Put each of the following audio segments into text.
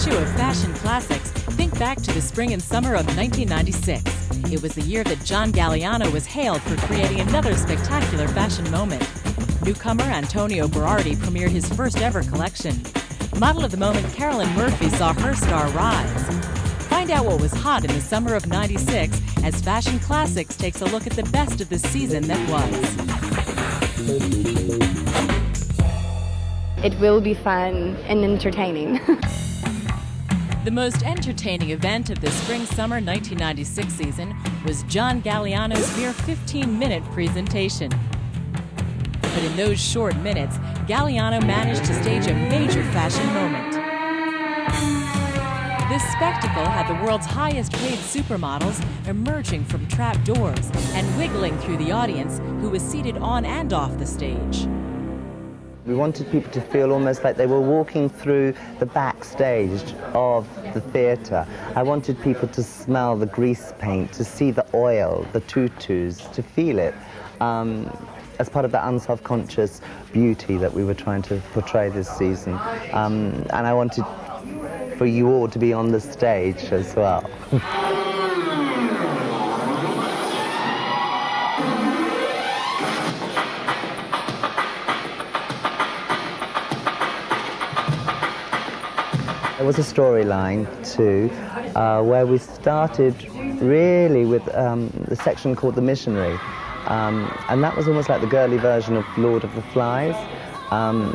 issue of Fashion Classics, think back to the spring and summer of 1996. It was the year that John Galliano was hailed for creating another spectacular fashion moment. Newcomer Antonio Berardi premiered his first ever collection. Model of the moment Carolyn Murphy saw her star rise. Find out what was hot in the summer of '96 as Fashion Classics takes a look at the best of the season that was. It will be fun and entertaining. The most entertaining event of the spring-summer 1996 season was John Galliano's mere 15-minute presentation. But in those short minutes, Galliano managed to stage a major fashion moment. This spectacle had the world's highest-paid supermodels emerging from trap doors and wiggling through the audience who was seated on and off the stage. We wanted people to feel almost like they were walking through the backstage of the theatre. I wanted people to smell the grease paint, to see the oil, the tutus, to feel it as part of that unself-conscious beauty that we were trying to portray this season. And I wanted for you all to be on the stage as well. There was a storyline too, where we started really with the section called The Missionary. And that was almost like the girly version of Lord of the Flies.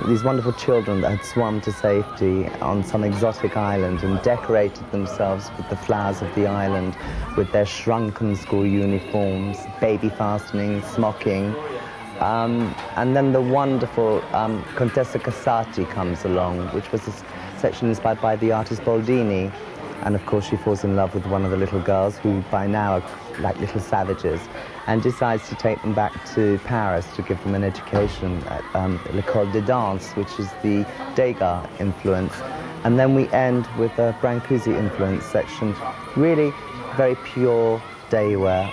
These wonderful children that had swum to safety on some exotic island and decorated themselves with the flowers of the island, with their shrunken school uniforms, baby fastenings, smocking. And then the wonderful Contessa Casati comes along, which was a section inspired by the artist Boldini. And of course she falls in love with one of the little girls who by now are like little savages, and decides to take them back to Paris to give them an education at l'École de Danse, which is the Degas influence. And then we end with a Brancusi influence section, really very pure day wear.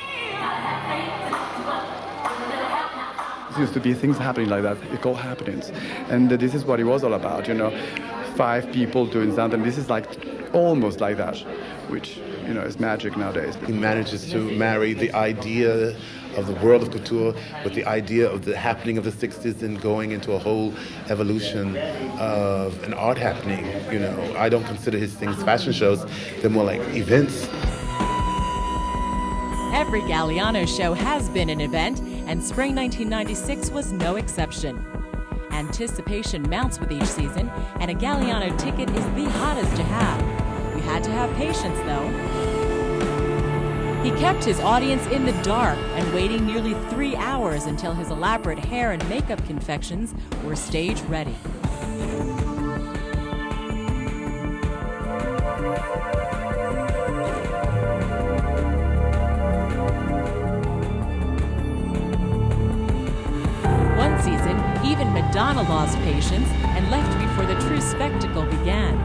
There used to be things happening like that, it's called happenings. And this is what it was all about, you know, 5 people doing something. This is like almost like that, which, you know, is magic nowadays. He manages to marry the idea of the world of couture with the idea of the happening of the 60s and going into a whole evolution of an art happening. You know, I don't consider his things fashion shows, they're more like events. Every Galliano show has been an event, and spring 1996 was no exception. Anticipation mounts with each season, and a Galliano ticket is the hottest to have. You had to have patience, though. He kept his audience in the dark and waiting nearly 3 hours until his elaborate hair and makeup confections were stage ready. One season, even Madonna lost patience and left before the true spectacle began.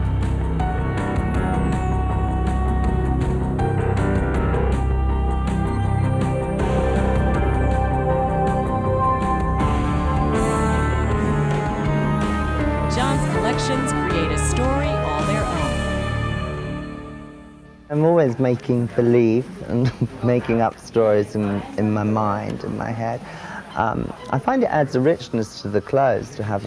John's collections create a story all their own. I'm always making believe and making up stories in my mind, in my head. I find it adds a richness to the clothes to have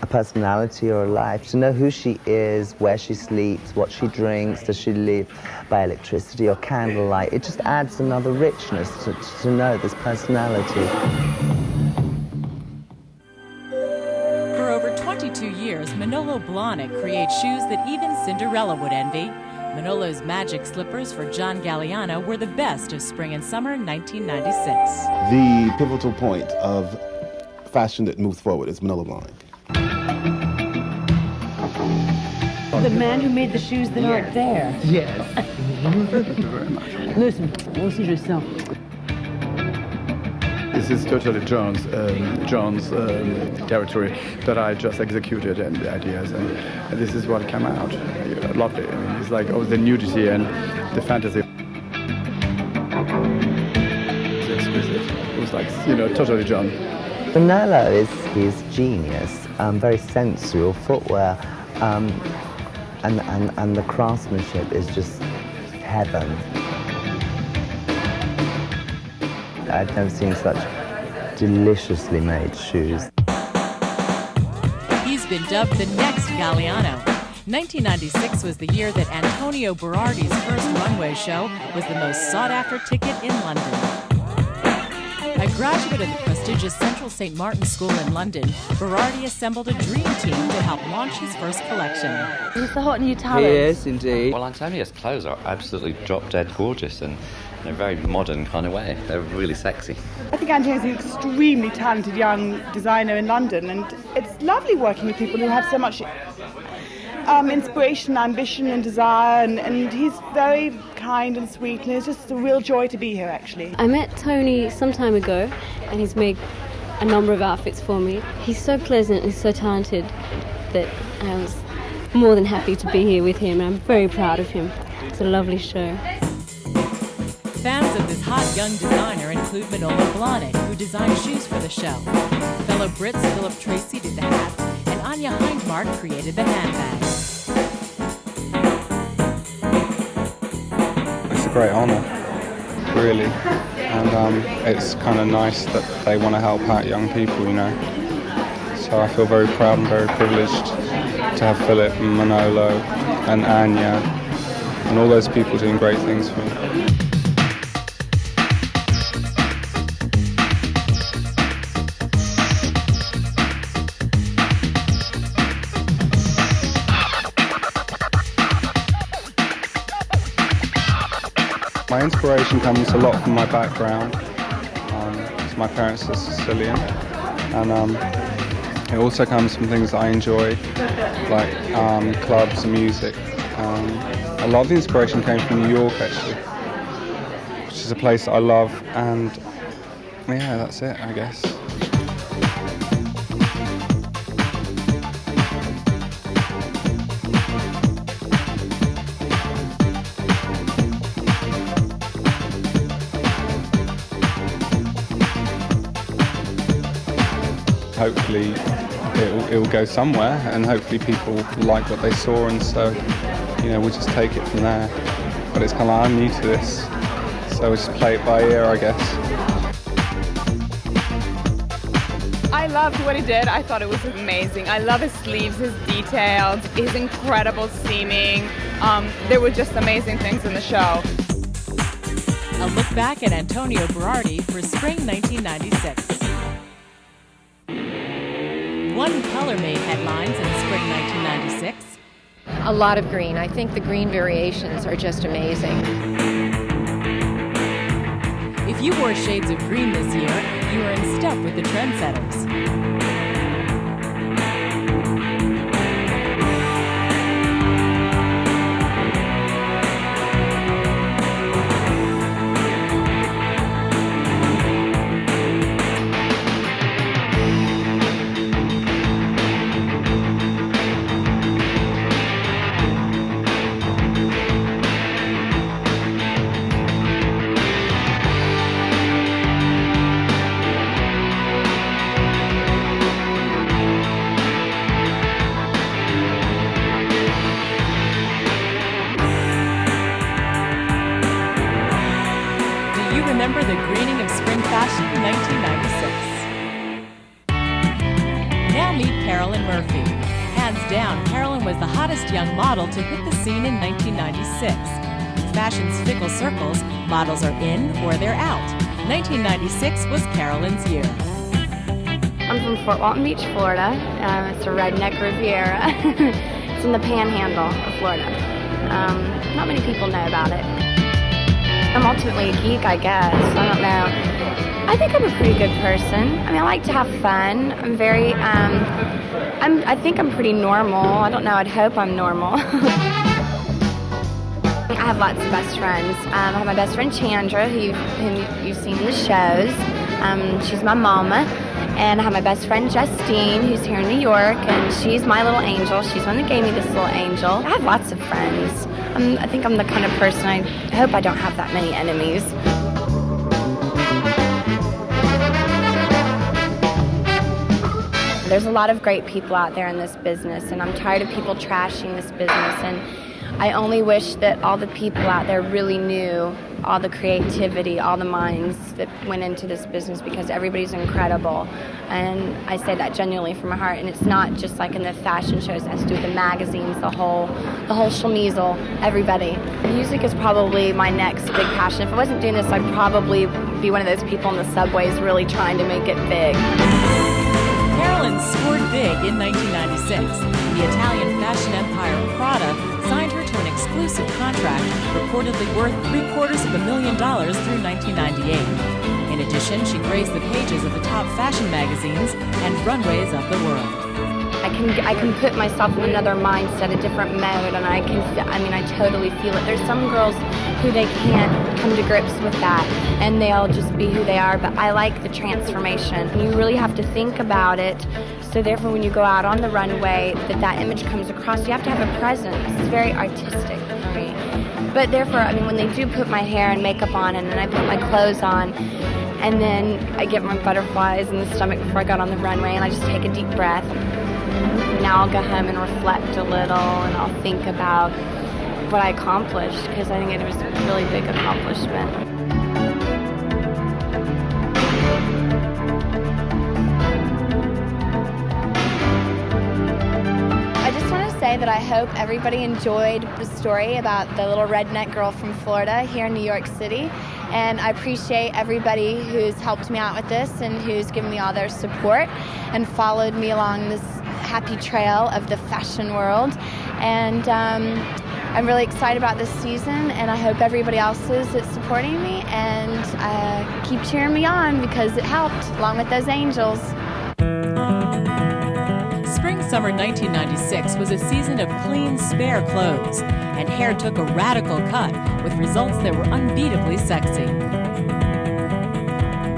a personality or a life, to know who she is, where she sleeps, what she drinks, does she live by electricity or candlelight. It just adds another richness to know this personality. For over 22 years, Manolo Blahnik creates shoes that even Cinderella would envy. Manolo's magic slippers for John Galliano were the best of spring and summer 1996. The pivotal point of fashion that moves forward is Manolo Blahnik. The man who made the shoes that aren't there. Yes. Thank you very much. Listen, moi aussi je sens. This is totally John's territory that I just executed and the ideas, and this is what came out. I loved it. I mean, it's like the nudity and the fantasy. It's exquisite. It was like, you know, totally John. Manolo is his genius, very sensual footwear. and the craftsmanship is just heaven. I've never seen such deliciously made shoes. He's been dubbed the next Galliano. 1996 was the year that Antonio Berardi's first runway show was the most sought-after ticket in London. A graduate of the prestigious Central St. Martin's School in London, Berardi assembled a dream team to help launch his first collection. He's the hot new talent. Yes, indeed. Well, Antonio's clothes are absolutely drop-dead gorgeous and in a very modern kind of way. They're really sexy. I think Antonio's an extremely talented young designer in London, and it's lovely working with people who have so much inspiration, ambition and desire, and he's very kind and sweet, and it's just a real joy to be here, actually. I met Tony some time ago, and he's made a number of outfits for me. He's so pleasant and so talented that I was more than happy to be here with him, and I'm very proud of him. It's a lovely show. Fans of this hot young designer include Manolo Blahnik, who designed shoes for the show. Fellow Brits Philip Tracy did the hats, and Anya Hindmark created the handbags. It's a great honour, really, and it's kind of nice that they want to help out young people, you know. So I feel very proud and very privileged to have Philip and Manolo and Anya and all those people doing great things for me. My inspiration comes a lot from my background. My parents are Sicilian, and it also comes from things that I enjoy, like clubs and music. A lot of the inspiration came from New York, actually, which is a place that I love, and yeah, that's it, I guess. Hopefully it will go somewhere, and hopefully people like what they saw, and so, you know, we'll just take it from there. But it's kind of like, I'm new to this, so we'll just play it by ear, I guess. I loved what he did. I thought it was amazing. I love his sleeves, his details, his incredible seaming. There were just amazing things in the show. A look back at Antonio Berardi for spring 1996. One color made headlines in spring 1996. A lot of green. I think the green variations are just amazing. If you wore shades of green this year, you were in step with the trendsetters. Remember the greening of spring fashion in 1996. Now meet Carolyn Murphy. Hands down, Carolyn was the hottest young model to hit the scene in 1996. In fashion's fickle circles, models are in or they're out. 1996 was Carolyn's year. I'm from Fort Walton Beach, Florida. It's a redneck Riviera. It's in the panhandle of Florida. Not many people know about it. I'm ultimately a geek, I guess. I don't know. I think I'm a pretty good person. I mean, I like to have fun. I'm very, I think I'm pretty normal. I don't know, I'd hope I'm normal. I have lots of best friends. I have my best friend Chandra, who you've seen in the shows. She's my mama. And I have my best friend Justine, who's here in New York, and she's my little angel. She's the one that gave me this little angel. I have lots of friends. I think I'm the kind of person, I hope I don't have that many enemies. There's a lot of great people out there in this business, and I'm tired of people trashing this business, and I only wish that all the people out there really knew all the creativity, all the minds that went into this business, because everybody's incredible. And I say that genuinely from my heart, and it's not just like in the fashion shows, it has to do with the magazines, the whole schlemizel, everybody. Music is probably my next big passion. If I wasn't doing this, I'd probably be one of those people in the subways really trying to make it big. Carolyn scored big in 1996. The Italian fashion empire Prada signed her to an exclusive contract reportedly worth $750,000 through 1998. In addition, she graced the pages of the top fashion magazines and runways of the world. I can put myself in another mindset, a different mode, and I totally feel it. There's some girls who they can't come to grips with that, and they'll just be who they are, but I like the transformation. You really have to think about it, so therefore when you go out on the runway, that image comes across. You have to have a presence. It's very artistic for me. But therefore, when they do put my hair and makeup on, and then I put my clothes on, and then I get my butterflies in the stomach before I got on the runway, and I just take a deep breath. Now I'll go home and reflect a little, and I'll think about what I accomplished, because I think it was a really big accomplishment. I just want to say that I hope everybody enjoyed the story about the little redneck girl from Florida here in New York City, and I appreciate everybody who's helped me out with this and who's given me all their support and followed me along this happy trail of the fashion world. And I'm really excited about this season, and I hope everybody else is that's supporting me, and keep cheering me on, because it helped, along with those angels. Spring-summer 1996 was a season of clean, spare clothes, and hair took a radical cut with results that were unbeatably sexy.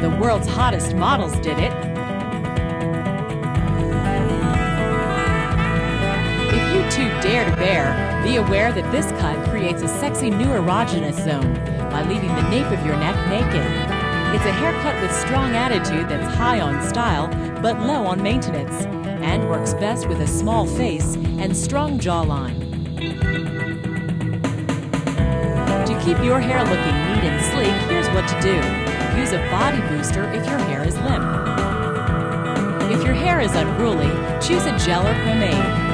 The world's hottest models did it. If you too dare to bear, be aware that this cut creates a sexy new erogenous zone by leaving the nape of your neck naked. It's a haircut with strong attitude that's high on style but low on maintenance, and works best with a small face and strong jawline. To keep your hair looking neat and sleek, here's what to do. Use a body booster if your hair is limp. If your hair is unruly, choose a gel or pomade.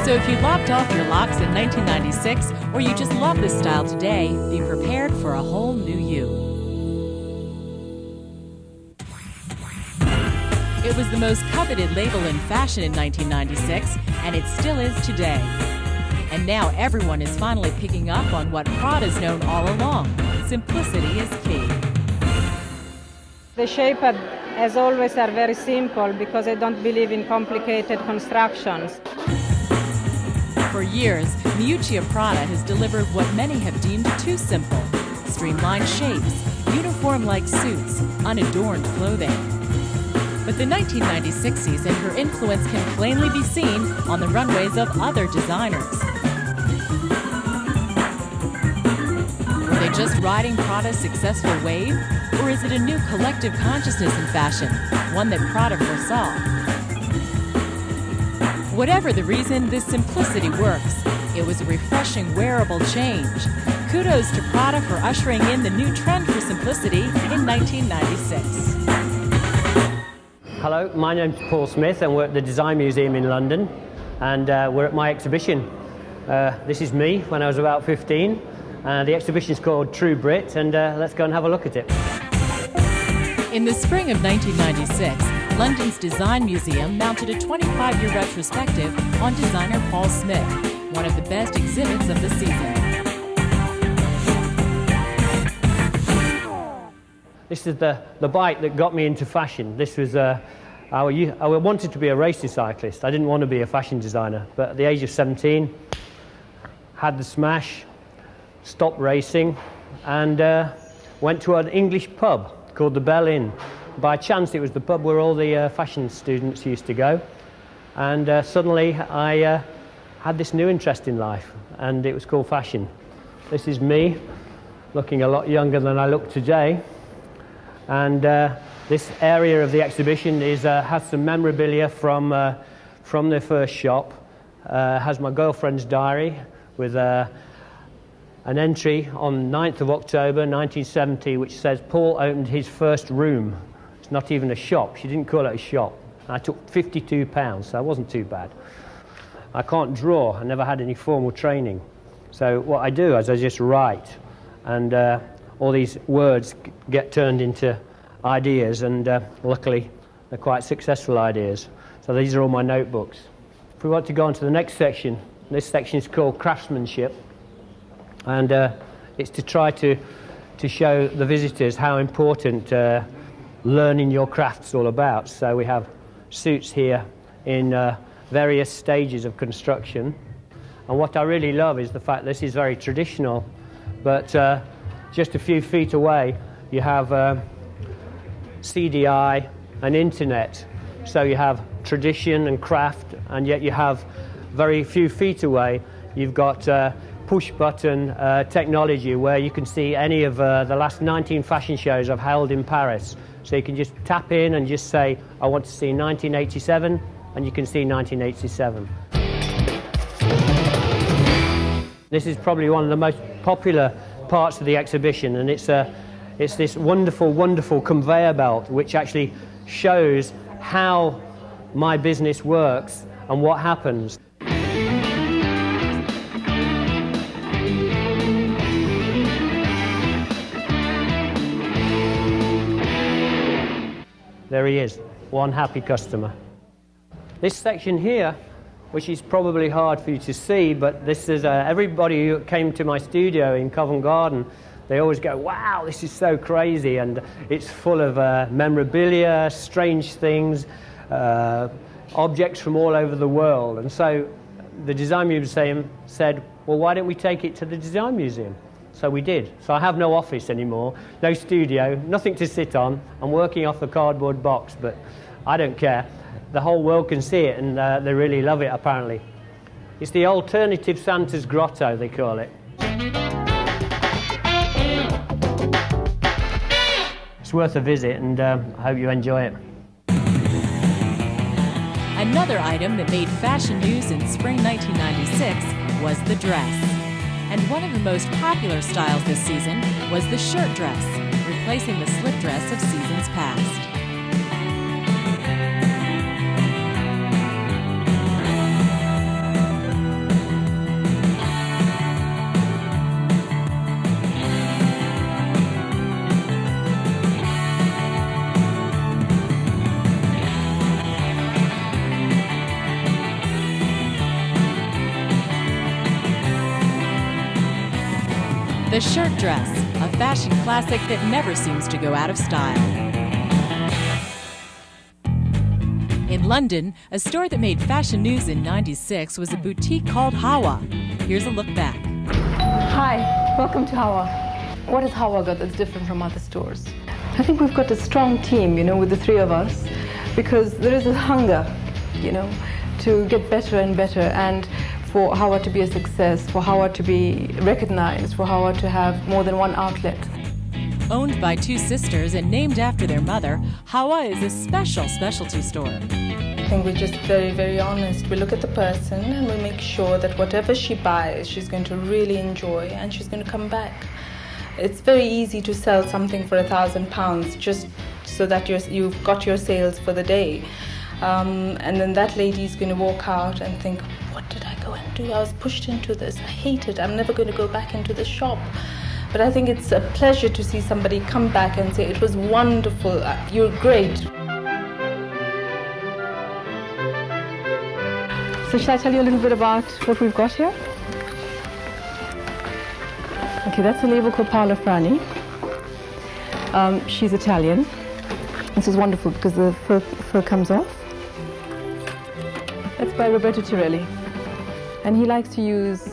So if you lopped off your locks in 1996, or you just love this style today, be prepared for a whole new you. It was the most coveted label in fashion in 1996, and it still is today. And now everyone is finally picking up on what Prada's known all along. Simplicity is key. The shape, as always, are very simple, because I don't believe in complicated constructions. For years, Miuccia Prada has delivered what many have deemed too simple. Streamlined shapes, uniform-like suits, unadorned clothing. But the 1996 season, her influence can plainly be seen on the runways of other designers. Were they just riding Prada's successful wave? Or is it a new collective consciousness in fashion, one that Prada foresaw? Whatever the reason, this simplicity works. It was a refreshing, wearable change. Kudos to Prada for ushering in the new trend for simplicity in 1996. Hello, my name's Paul Smith, and we're at the Design Museum in London, and we're at my exhibition. This is me when I was about 15. The exhibition's called True Brit, and let's go and have a look at it. In the spring of 1996, London's Design Museum mounted a 25-year retrospective on designer Paul Smith, one of the best exhibits of the season. This is the bike that got me into fashion. This was I wanted to be a racing cyclist. I didn't want to be a fashion designer, but at the age of 17, had the smash, stopped racing, and went to an English pub called the Bell Inn. By chance, it was the pub where all the fashion students used to go, and suddenly I had this new interest in life, and it was called fashion. This is me, looking a lot younger than I look today, and This area of the exhibition has some memorabilia from their first shop. Has my girlfriend's diary with an entry on 9th of October 1970 which says Paul opened his first room. It's not even a shop. She didn't call it a shop. I took £52, so it wasn't too bad. I can't draw. I never had any formal training. So what I do is I just write, and all these words get turned into ideas, and luckily they're quite successful ideas. So these are all my notebooks. If we want to go on to the next section, this section is called craftsmanship, and it's to try to show the visitors how important learning your craft's all about. So we have suits here in various stages of construction, and what I really love is the fact this is very traditional, but just a few feet away you have CDI and internet, so you have tradition and craft, and yet you have very few feet away you've got push-button technology where you can see any of the last 19 fashion shows I've held in Paris. So you can just tap in and just say, I want to see 1987, and you can see 1987. This is probably one of the most popular parts of the exhibition, and it's this wonderful, wonderful conveyor belt which actually shows how my business works and what happens. There he is, one happy customer. This section here, which is probably hard for you to see, but this is everybody who came to my studio in Covent Garden, they always go, wow, this is so crazy, and it's full of memorabilia, strange things, objects from all over the world. And so the Design Museum said, well, why don't we take it to the Design Museum? So we did. So I have no office anymore, no studio, nothing to sit on. I'm working off a cardboard box, but I don't care. The whole world can see it, and they really love it, apparently. It's the alternative Santa's Grotto, they call it. It's worth a visit, and I hope you enjoy it. Another item that made fashion news in spring 1996 was the dress. And one of the most popular styles this season was the shirt dress, replacing the slip dress of seasons past. The shirt dress, a fashion classic that never seems to go out of style. In London, a store that made fashion news in '96 was a boutique called Hawa. Here's a look back. Hi, welcome to Hawa. What has Hawa got that's different from other stores? I think we've got a strong team, with the three of us, because there is a hunger, to get better and better, and for Hawa to be a success, for Hawa to be recognized, for Hawa to have more than one outlet. Owned by two sisters and named after their mother, Hawa is a special specialty store. I think we're just very, very honest. We look at the person and we make sure that whatever she buys, she's going to really enjoy and she's going to come back. It's very easy to sell something for £1,000 just so that you've got your sales for the day. And then that lady's going to walk out and think, what did I go and do? I was pushed into this. I hate it. I'm never going to go back into the shop. But I think it's a pleasure to see somebody come back and say, it was wonderful, you're great. So shall I tell you a little bit about what we've got here? Okay, that's a label called Paola Frani. She's Italian. This is wonderful because the fur comes off. That's by Roberto Tirelli. And he likes to use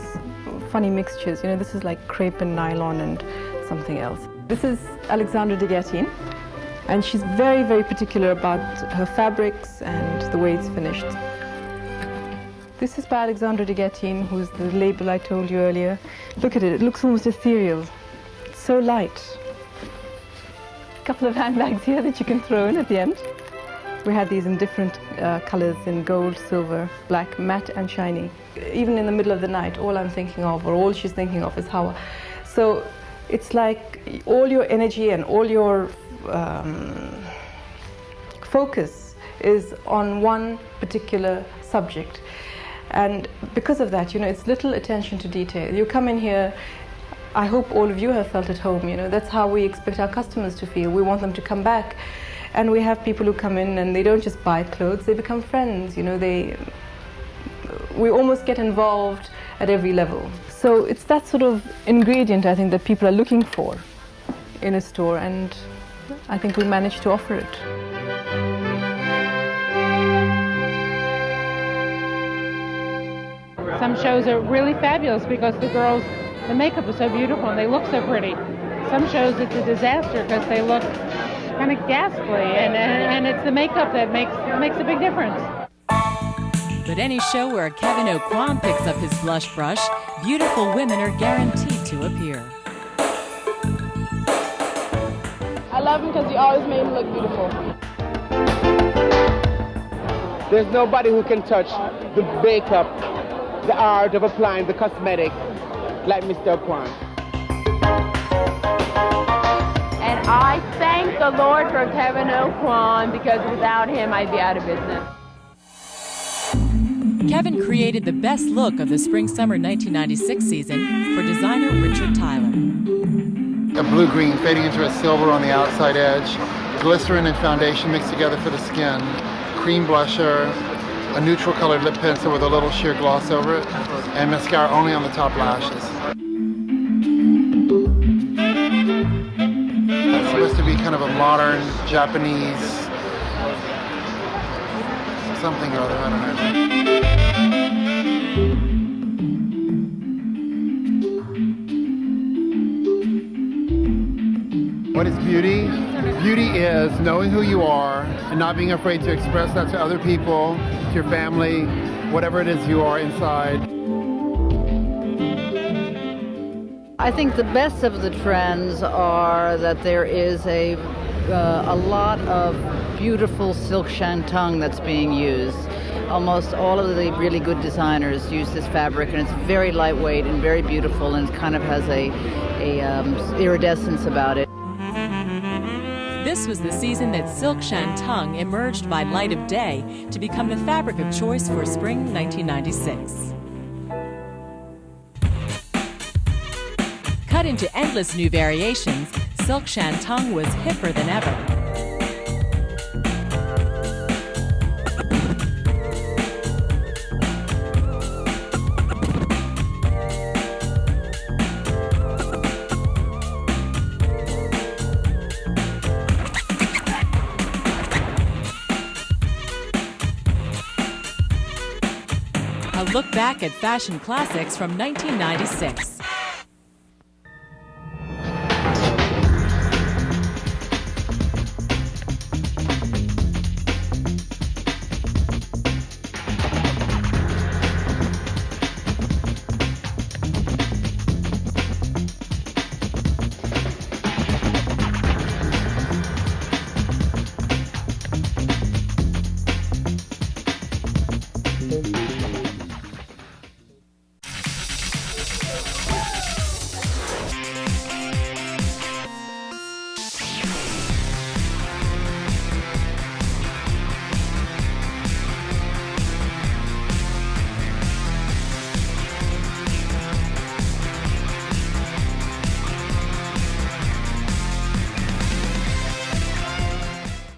funny mixtures. This is like crepe and nylon and something else. This is Alexandra de Gattin, and she's very, very particular about her fabrics and the way it's finished. This is by Alexandra de Gattin, who's the label I told you earlier. Look at it, it looks almost ethereal. It's so light. couple of handbags here that you can throw in at the end. We had these in different colors, in gold, silver, black, matte and shiny. Even in the middle of the night, all I'm thinking of, or all she's thinking of, is how. So it's like all your energy and all your focus is on one particular subject. And because of that, it's little attention to detail. You come in here, I hope all of you have felt at home, that's how we expect our customers to feel. We want them to come back. And we have people who come in and they don't just buy clothes, they become friends, we almost get involved at every level. So it's that sort of ingredient, I think, that people are looking for in a store, and I think we managed to offer it. Some shows are really fabulous because the makeup is so beautiful and they look so pretty. Some shows it's a disaster because they look kind of ghastly, and it's the makeup that makes a big difference. But any show where Kevin Aucoin picks up his blush brush, beautiful women are guaranteed to appear. I love him because he always made me look beautiful. There's nobody who can touch the makeup, the art of applying the cosmetic like Mr. Aucoin. And I thank the Lord for Kevin Aucoin, because without him I'd be out of business. Kevin created the best look of the spring-summer 1996 season for designer Richard Tyler. A blue-green fading into a silver on the outside edge, glycerin and foundation mixed together for the skin, cream blusher, a neutral-colored lip pencil with a little sheer gloss over it, and mascara only on the top lashes. It's supposed to be kind of a modern Japanese something or other, I don't know. What is beauty? Beauty is knowing who you are and not being afraid to express that to other people, to your family, whatever it is you are inside. I think the best of the trends are that there is a lot of beautiful silk shantung that's being used. Almost all of the really good designers use this fabric, and it's very lightweight and very beautiful, and kind of has a iridescence about it. This was the season that silk shantung emerged by light of day to become the fabric of choice for spring 1996. Cut into endless new variations, silk shantung was hipper than ever. A look back at fashion classics from 1996.